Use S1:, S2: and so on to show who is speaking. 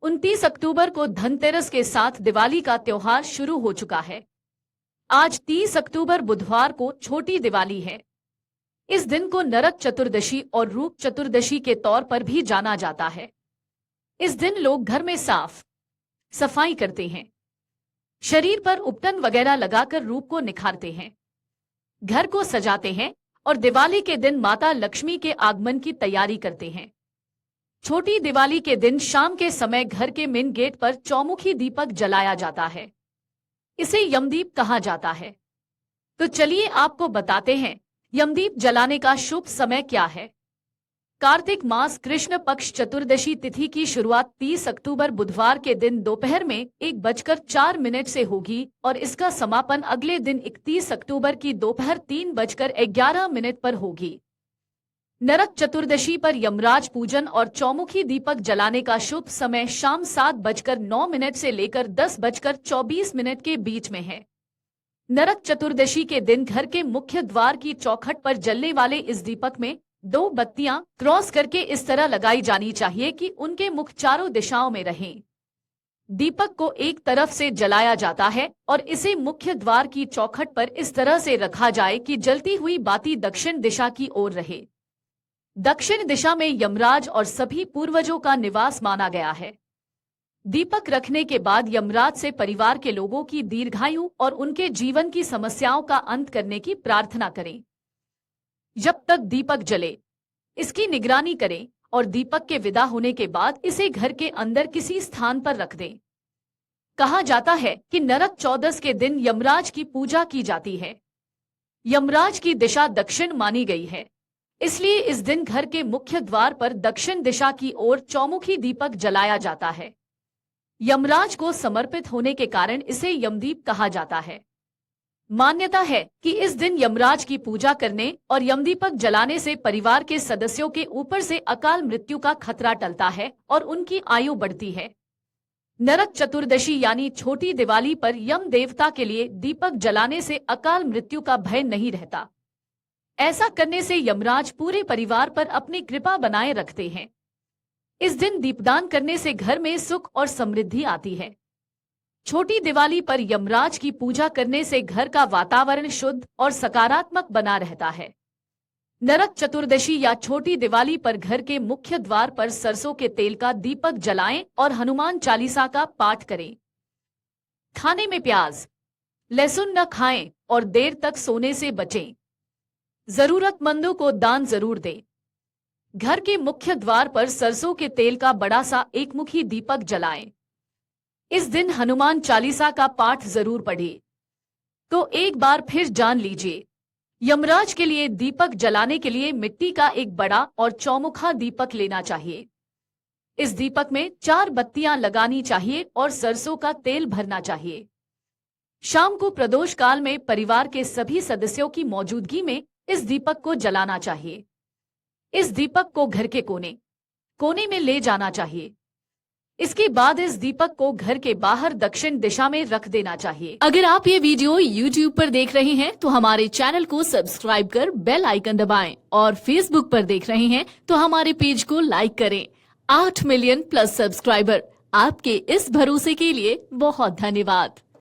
S1: 29 अक्टूबर को धनतेरस के साथ दिवाली का त्योहार शुरू हो चुका है। आज 30 अक्टूबर बुधवार को छोटी दिवाली है। इस दिन को नरक चतुर्दशी और रूप चतुर्दशी के तौर पर भी जाना जाता है। इस दिन लोग घर में साफ सफाई करते हैं, शरीर पर उपटन वगैरह लगाकर रूप को निखारते हैं, घर को सजाते हैं और दिवाली के दिन माता लक्ष्मी के आगमन की तैयारी करते हैं। छोटी दिवाली के दिन शाम के समय घर के मेन गेट पर चौमुखी दीपक जलाया जाता है। इसे यमदीप कहा जाता है। तो चलिए आपको बताते हैं यमदीप जलाने का शुभ समय क्या है। कार्तिक मास कृष्ण पक्ष चतुर्दशी तिथि की शुरुआत 30 अक्टूबर बुधवार के दिन दोपहर में 1:04 से होगी और इसका समापन अगले दिन 31 अक्टूबर की दोपहर 3:11 पर होगी। नरक चतुर्दशी पर यमराज पूजन और चौमुखी दीपक जलाने का शुभ समय शाम 7:09 से लेकर 10:24 के बीच में है। नरक चतुर्दशी के दिन घर के मुख्य द्वार की चौखट पर जलने वाले इस दीपक में 2 बत्तियां क्रॉस करके इस तरह लगाई जानी चाहिए कि उनके मुख चारों दिशाओं में रहें। दीपक को एक तरफ से जलाया जाता है और इसे मुख्य द्वार की चौखट पर इस तरह से रखा जाए कि जलती हुई बाती दक्षिण दिशा की ओर रहे। दक्षिण दिशा में यमराज और सभी पूर्वजों का निवास माना गया है। दीपक रखने के बाद यमराज से परिवार के लोगों की दीर्घायु और उनके जीवन की समस्याओं का अंत करने की प्रार्थना करें। जब तक दीपक जले इसकी निगरानी करें और दीपक के विदा होने के बाद इसे घर के अंदर किसी स्थान पर रख दें। कहा जाता है कि नरक चौदस के दिन यमराज की पूजा की जाती है। यमराज की दिशा दक्षिण मानी गई है, इसलिए इस दिन घर के मुख्य द्वार पर दक्षिण दिशा की ओर चौमुखी दीपक जलाया जाता है। यमराज को समर्पित होने के कारण इसे यमदीप कहा जाता है। मान्यता है कि इस दिन यमराज की पूजा करने और यमदीपक जलाने से परिवार के सदस्यों के ऊपर से अकाल मृत्यु का खतरा टलता है और उनकी आयु बढ़ती है। नरक चतुर्दशी यानी छोटी दिवाली पर यम देवता के लिए दीपक जलाने से अकाल मृत्यु का भय नहीं रहता। ऐसा करने से यमराज पूरे परिवार पर अपनी कृपा बनाए रखते हैं। इस दिन दीपदान करने से घर में सुख और समृद्धि आती है। छोटी दिवाली पर यमराज की पूजा करने से घर का वातावरण शुद्ध और सकारात्मक बना रहता है। नरक चतुर्दशी या छोटी दिवाली पर घर के मुख्य द्वार पर सरसों के तेल का दीपक जलाएं और हनुमान चालीसा का पाठ करें। खाने में प्याज, लहसुन न खाएं और देर तक सोने से बचें। जरूरतमंदों को दान जरूर दें। घर के मुख्य द्वार पर सरसों के तेल का बड़ा सा एकमुखी दीपक जलाएं। इस दिन हनुमान चालीसा का पाठ जरूर पढ़ें। तो एक बार फिर जान लीजिए, यमराज के लिए दीपक जलाने के लिए मिट्टी का एक बड़ा और चौमुखा दीपक लेना चाहिए। इस दीपक में 4 बत्तियां लगानी चाहिए और सरसों का तेल भरना चाहिए। शाम को प्रदोष काल में परिवार के सभी सदस्यों की मौजूदगी में इस दीपक को जलाना चाहिए। इस दीपक को घर के कोने में ले जाना चाहिए। इसके बाद इस दीपक को घर के बाहर दक्षिण दिशा में रख देना चाहिए। अगर आप ये वीडियो YouTube पर देख रहे हैं तो हमारे चैनल को सब्सक्राइब कर बेल आइकन दबाएं और Facebook पर देख रहे हैं तो हमारे पेज को लाइक करें। 8 मिलियन प्लस सब्सक्राइबर, आपके इस भरोसे के लिए बहुत धन्यवाद।